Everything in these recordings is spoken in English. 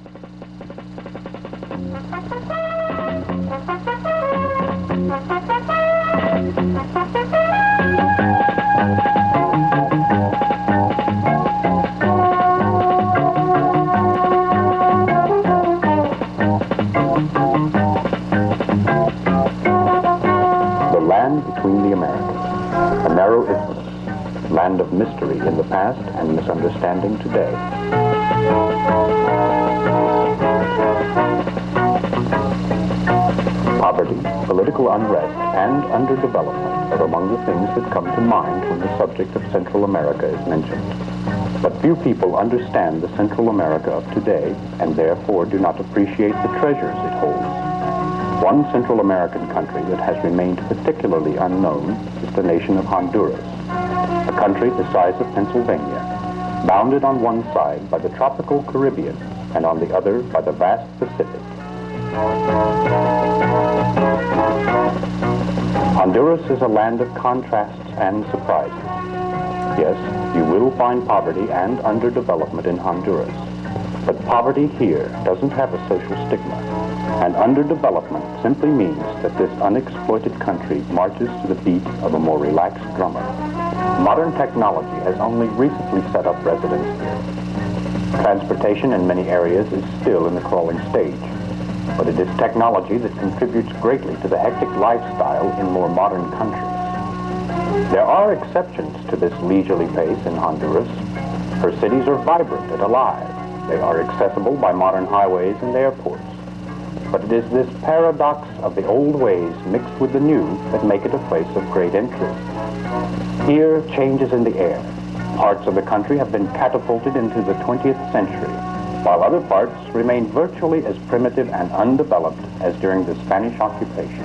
The land between the Americas, a narrow isthmus, land of mystery in the past and misunderstanding today. Poverty, political unrest, and underdevelopment are among the things that come to mind when the subject of Central America is mentioned. But few people understand the Central America of today and therefore do not appreciate the treasures it holds. One Central American country that has remained particularly unknown is the nation of Honduras, a country the size of Pennsylvania, bounded on one side by the tropical Caribbean and on the other by the vast Pacific. Honduras is a land of contrasts and surprises. Yes, you will find poverty and underdevelopment in Honduras, but poverty here doesn't have a social stigma, and underdevelopment simply means that this unexploited country marches to the beat of a more relaxed drummer. Modern technology has only recently set up residence here. Transportation in many areas is still in the crawling stage, but it is technology that contributes greatly to the hectic lifestyle in more modern countries. There are exceptions to this leisurely pace in Honduras. Her cities are vibrant and alive. They are accessible by modern highways and airports. But it is this paradox of the old ways mixed with the new that make it a place of great interest. Here, change is in the air. Parts of the country have been catapulted into the 20th century, while other parts remain virtually as primitive and undeveloped as during the Spanish occupation.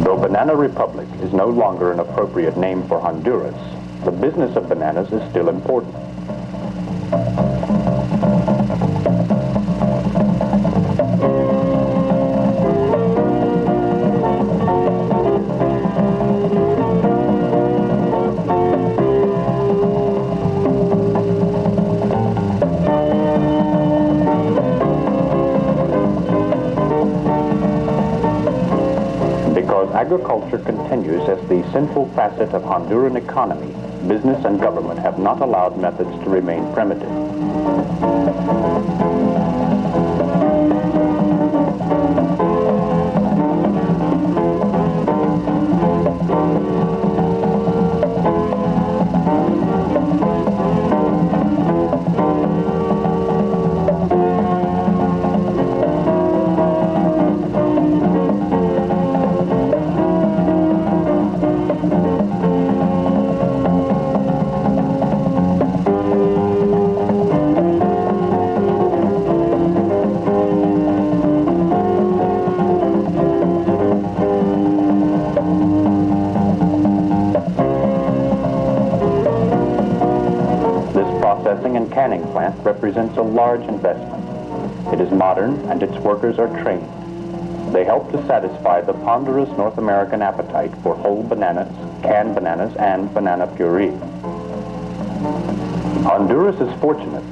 Though Banana Republic is no longer an appropriate name for Honduras, the business of bananas is still important. Agriculture continues as the central facet of Honduran economy. Business and government have not allowed methods to remain primitive. And canning plant represents a large investment. It is modern and its workers are trained. They help to satisfy the ponderous North American appetite for whole bananas, canned bananas, and banana puree. Honduras is fortunate.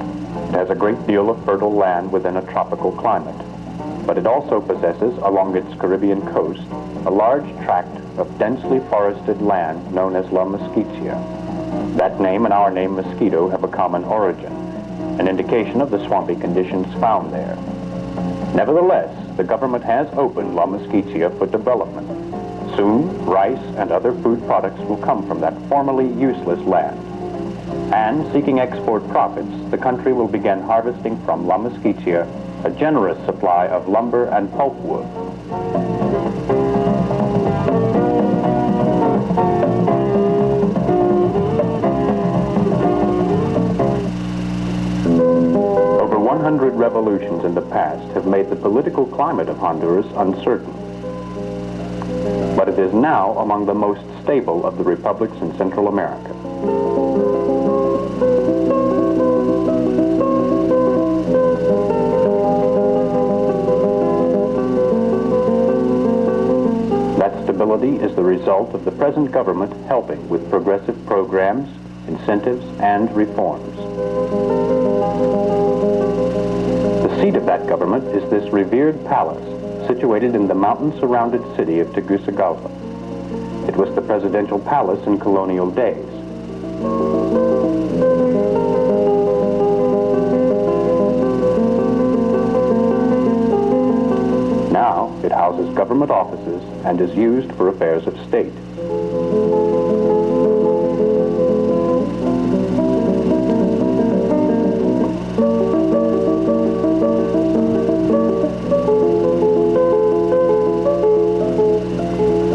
It has a great deal of fertile land within a tropical climate, but it also possesses, along its Caribbean coast, a large tract of densely forested land known as La Mesquitia. That name and our name mosquito have a common origin, an indication of the swampy conditions found there. Nevertheless, the government has opened La Mesquitia for development. Soon, rice and other food products will come from that formerly useless land. And seeking export profits, the country will begin harvesting from La Mesquitia a generous supply of lumber and pulpwood. Over 100 revolutions in the past have made the political climate of Honduras uncertain. But it is now among the most stable of the republics in Central America. stability is the result of the present government helping with progressive programs, incentives, and reforms. The seat of that government is this revered palace situated in the mountain-surrounded city of Tegucigalpa. It was the presidential palace in colonial days. Now, it houses government offices and is used for affairs of state.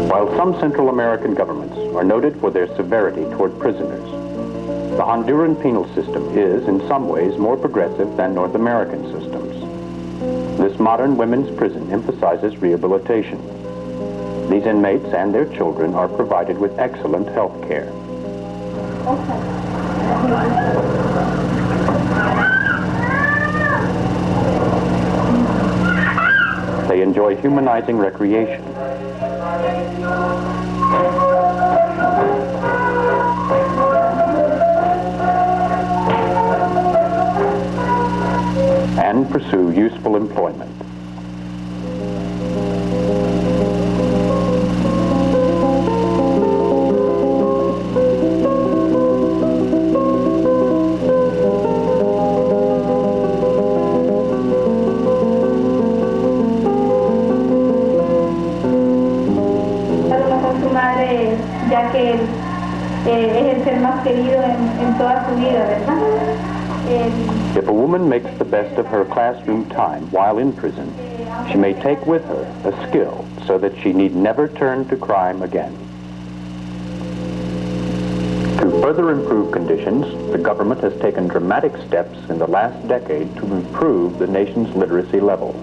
While some Central American governments are noted for their severity toward prisoners, the Honduran penal system is, in some ways, more progressive than North American systems. This modern women's prison emphasizes rehabilitation. These inmates and their children are provided with excellent health care. They enjoy humanizing recreation. And pursue useful employment. Ya que él es el ser más querido en toda su vida, ¿verdad? If a woman makes the best of her classroom time while in prison, she may take with her a skill so that she need never turn to crime again. To further improve conditions, the government has taken dramatic steps in the last decade to improve the nation's literacy level.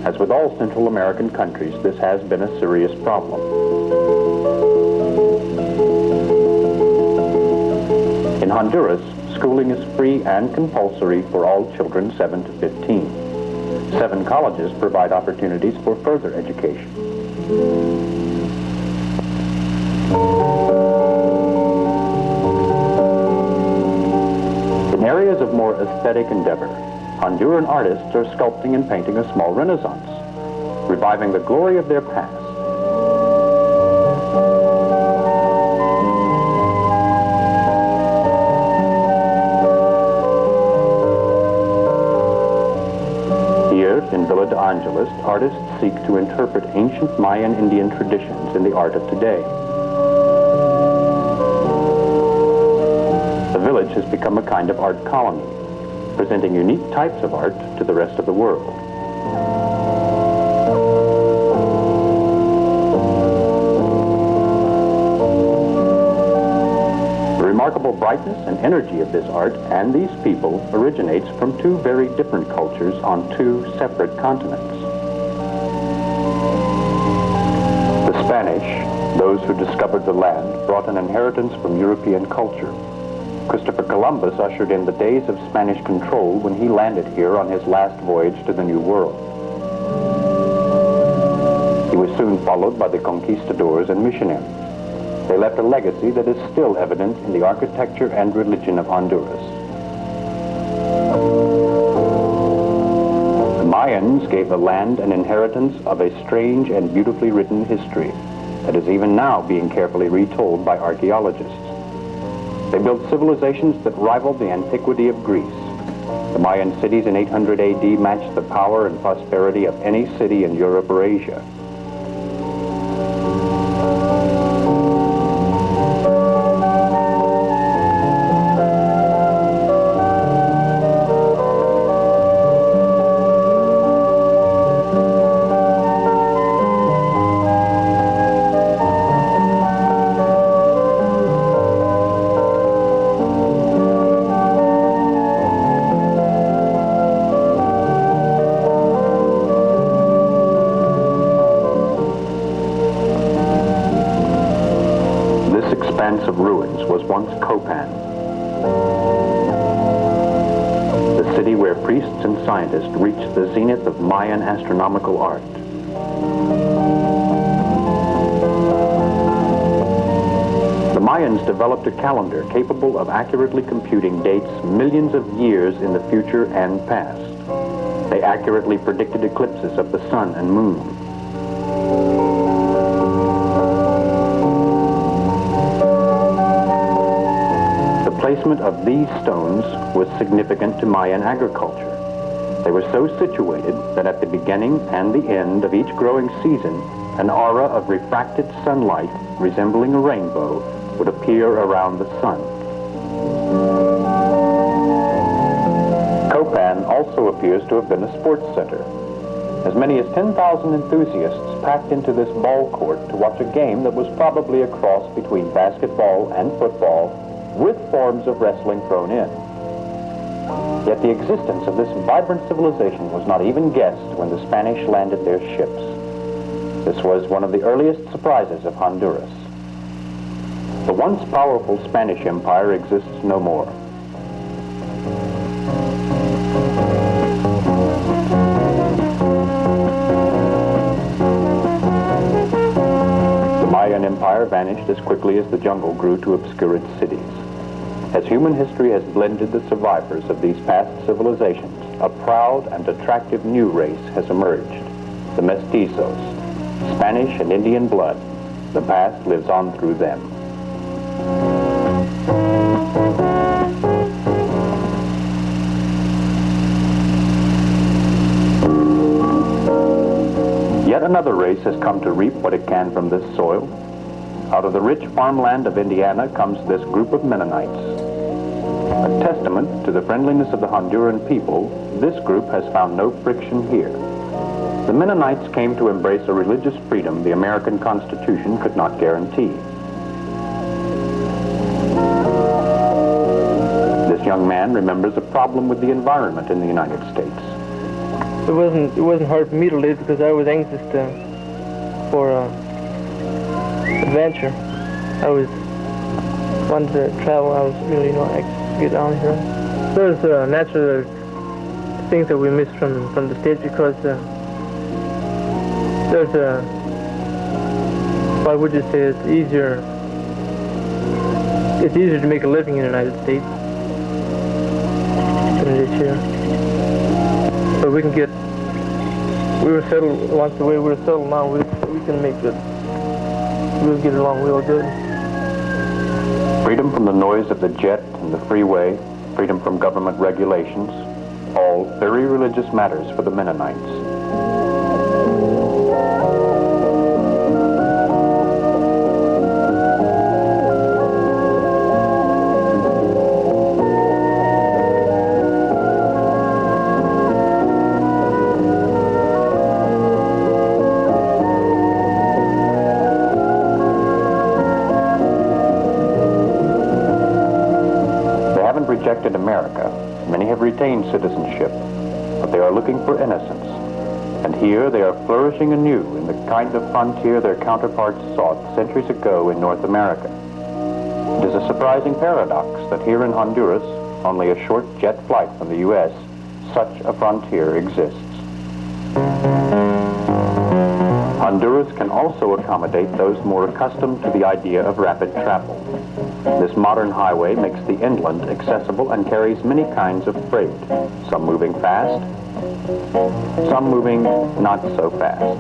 As with all Central American countries, this has been a serious problem. In Honduras, schooling is free and compulsory for all children 7 to 15. 7 colleges provide opportunities for further education. In areas of more aesthetic endeavor, Honduran artists are sculpting and painting a small renaissance, reviving the glory of their past. In Villa de Angeles, artists seek to interpret ancient Mayan Indian traditions in the art of today. The village has become a kind of art colony, presenting unique types of art to the rest of the world. The remarkable brightness and energy of this art and these people originates from 2 very different cultures on 2 separate continents. The Spanish, those who discovered the land, brought an inheritance from European culture. Christopher Columbus ushered in the days of Spanish control when he landed here on his last voyage to the New World. He was soon followed by the conquistadors and missionaries. They left a legacy that is still evident in the architecture and religion of Honduras. The Mayans gave the land an inheritance of a strange and beautifully written history that is even now being carefully retold by archaeologists. They built civilizations that rivaled the antiquity of Greece. The Mayan cities in 800 AD matched the power and prosperity of any city in Europe or Asia. Of ruins was once Copan, the city where priests and scientists reached the zenith of Mayan astronomical art. Mayans developed a calendar capable of accurately computing dates millions of years in the future and past. They accurately predicted eclipses of the sun and moon. The placement of these stones was significant to Mayan agriculture. They were so situated that at the beginning and the end of each growing season, an aura of refracted sunlight resembling a rainbow would appear around the sun. Copan also appears to have been a sports center. As many as 10,000 enthusiasts packed into this ball court to watch a game that was probably a cross between basketball and football, with forms of wrestling thrown in. Yet the existence of this vibrant civilization was not even guessed when the Spanish landed their ships. This was one of the earliest surprises of Honduras. The once powerful Spanish Empire exists no more. The Mayan Empire vanished as quickly as the jungle grew to obscure its cities. As human history has blended the survivors of these past civilizations, a proud and attractive new race has emerged, the mestizos. Spanish and Indian blood, the past lives on through them. Yet another race has come to reap what it can from this soil. Out of the rich farmland of Indiana comes this group of Mennonites. A testament to the friendliness of the Honduran people, this group has found no friction here. The Mennonites came to embrace a religious freedom the American Constitution could not guarantee. This young man remembers a problem with the environment in the United States. It wasn't hard for me to live because I was anxious for adventure. I wanted to travel. I was really anxious to get down here. There's natural things that we miss from the States because why would you say it's easier to make a living in the United States than it is here. But we were settled once the way we're settled now, we can make it, we'll get along real good. Freedom from the noise of the jet and the freeway, freedom from government regulations, all very religious matters for the Mennonites. Rejected America. Many have retained citizenship, but they are looking for innocence. And here they are flourishing anew in the kind of frontier their counterparts sought centuries ago in North America. It is a surprising paradox that here in Honduras, only a short jet flight from the U.S., such a frontier exists. Honduras can also accommodate those more accustomed to the idea of rapid travel. This modern highway makes the inland accessible and carries many kinds of freight, some moving fast, some moving not so fast.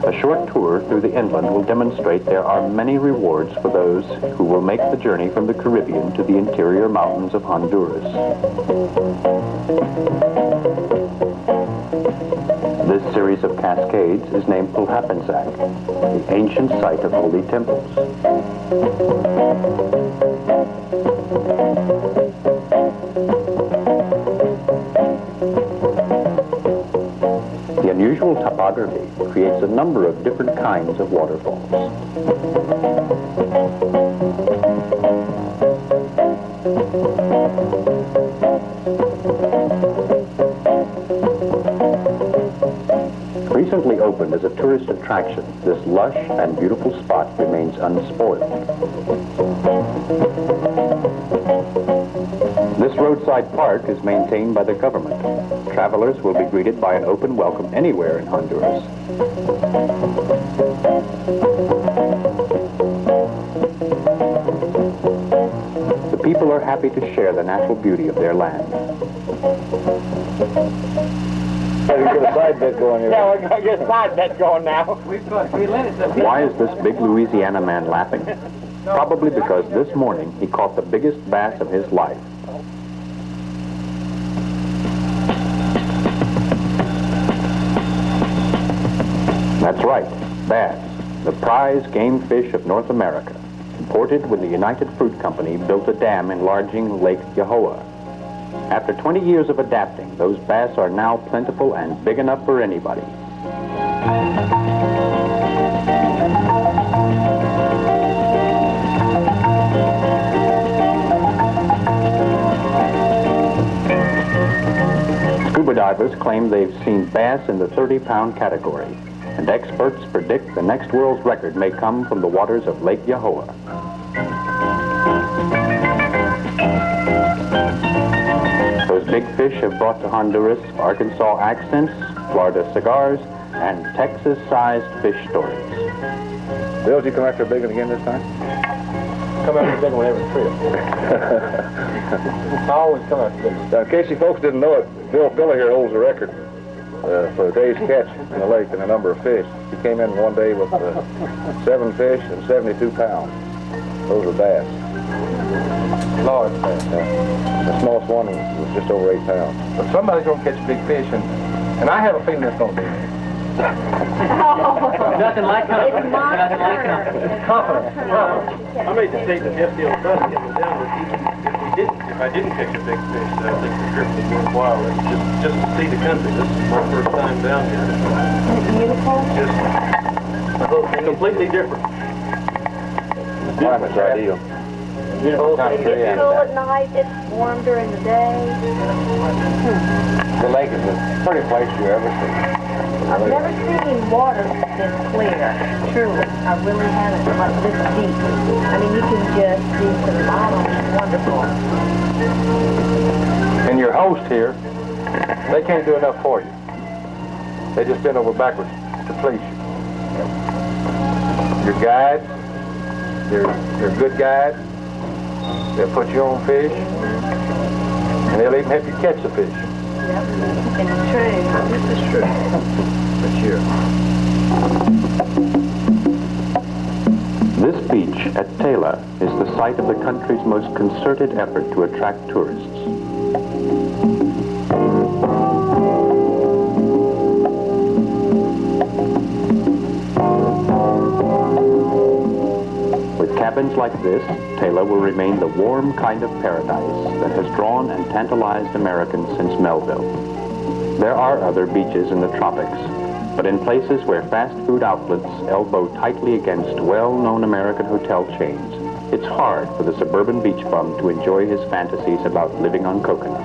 A short tour through the inland will demonstrate there are many rewards for those who will make the journey from the Caribbean to the interior mountains of Honduras. This series of cascades is named Pulhapenzac, the ancient site of holy temples. The unusual topography creates a number of different kinds of waterfalls. Recently opened as a tourist attraction, this lush and beautiful spot remains unspoiled. This roadside park is maintained by the government. Travelers will be greeted by an open welcome anywhere in Honduras. The people are happy to share the natural beauty of their land. Get a side bet going here. Yeah, we're going to get a side bet going now. Why is this big Louisiana man laughing? Probably because this morning he caught the biggest bass of his life. That's right, bass, the prize game fish of North America, imported when the United Fruit Company built a dam enlarging Lake Yahoa. After 20 years of adapting, those bass are now plentiful and big enough for anybody. Scuba divers claim they've seen bass in the 30-pound category, and experts predict the next world's record may come from the waters of Lake Yahoa. Those big fish have brought to Honduras Arkansas accents, Florida cigars, and Texas-sized fish stories. Bill, did you come after a big one again this time? Come after a big one every trip. I always come after big ones. Now, in case you folks didn't know it, Bill Filler here holds the record for a day's catch in the lake and a number of fish. He came in one day with 7 fish and 72 pounds. Those are bass. Large bass. The smallest one was just over 8 pounds. But somebody's going to catch a big fish, and I have a feeling it's going to be me. Nothing like confidence. Nothing like Confidence. I made the statement yesterday on Sunday coming down that if I didn't catch a big fish, I think the trip was worthwhile. And just to see the country. This is my first time down here. beautiful. Just completely different. The climate's ideal. Beautiful country. It's cool at night, it's warm during the day. The lake is the prettiest place you ever see. I've never seen water this clear, truly. I really haven't, like this deep. I mean, you can just see to the bottom. It's wonderful. And your host here, they can't do enough for you. They just bend over backwards to please you. Your guides, they're good guides. They'll put you on fish, and they'll even help you catch the fish. Yep, it's true. This is true. For sure. This beach at Tela is the site of the country's most concerted effort to attract tourists. With cabins like this, Tela will remain the warm kind of paradise that has drawn and tantalized Americans since Melville. There are other beaches in the tropics, but in places where fast food outlets elbow tightly against well-known American hotel chains, it's hard for the suburban beach bum to enjoy his fantasies about living on coconuts.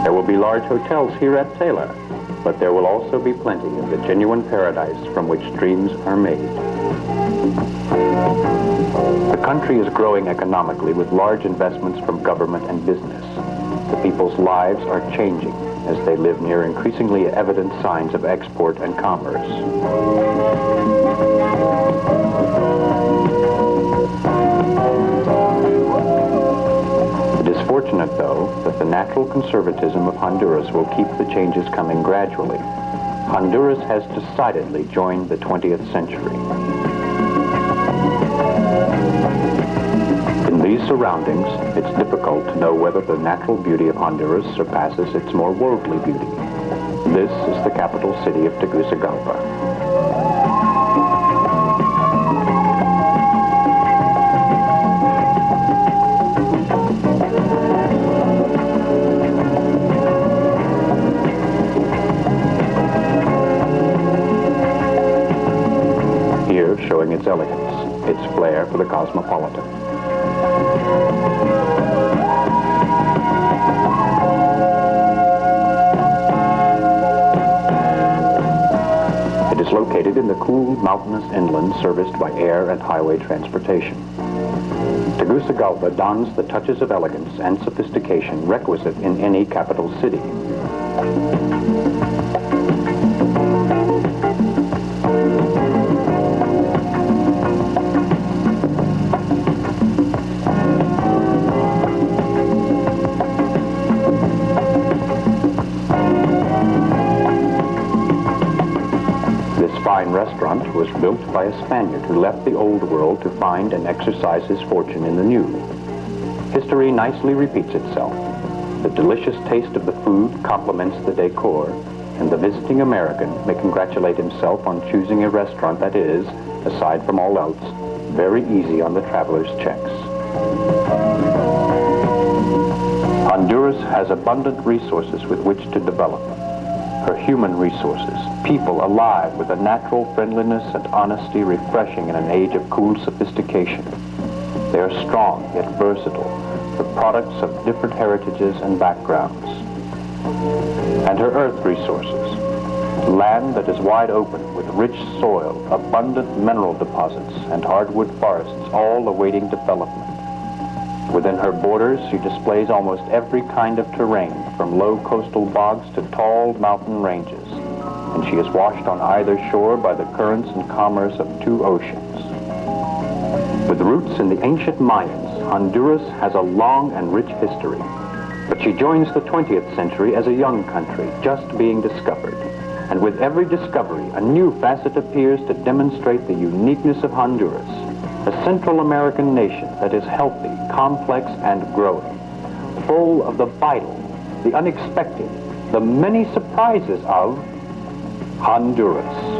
There will be large hotels here at Tela, but there will also be plenty of the genuine paradise from which dreams are made. The country is growing economically with large investments from government and business. The people's lives are changing as they live near increasingly evident signs of export and commerce. It is fortunate, though, that the natural conservatism of Honduras will keep the changes coming gradually. Honduras has decidedly joined the 20th century. In these surroundings, it's difficult to know whether the natural beauty of Honduras surpasses its more worldly beauty. This is the capital city of Tegucigalpa. Here, showing its elegance, its flair for the cosmopolitan. It is It's located in the cool, mountainous inland serviced by air and highway transportation. Tegucigalpa dons the touches of elegance and sophistication requisite in any capital city. Fine restaurant was built by a Spaniard who left the old world to find and exercise his fortune in the new. History nicely repeats itself. The delicious taste of the food complements the decor, and the visiting American may congratulate himself on choosing a restaurant that is, aside from all else, very easy on the traveler's checks. Honduras has abundant resources with which to develop. Her human resources, people alive with a natural friendliness and honesty refreshing in an age of cool sophistication. They are strong yet versatile, the products of different heritages and backgrounds. And her earth resources, land that is wide open with rich soil, abundant mineral deposits, and hardwood forests all awaiting development. Within her borders, she displays almost every kind of terrain, from low coastal bogs to tall mountain ranges, and she is washed on either shore by the currents and commerce of two oceans. With roots in the ancient Mayans, Honduras has a long and rich history, but she joins the 20th century as a young country, just being discovered. And with every discovery, a new facet appears to demonstrate the uniqueness of Honduras, a Central American nation that is healthy, complex, and growing, full of the vital, the unexpected, the many surprises of Honduras.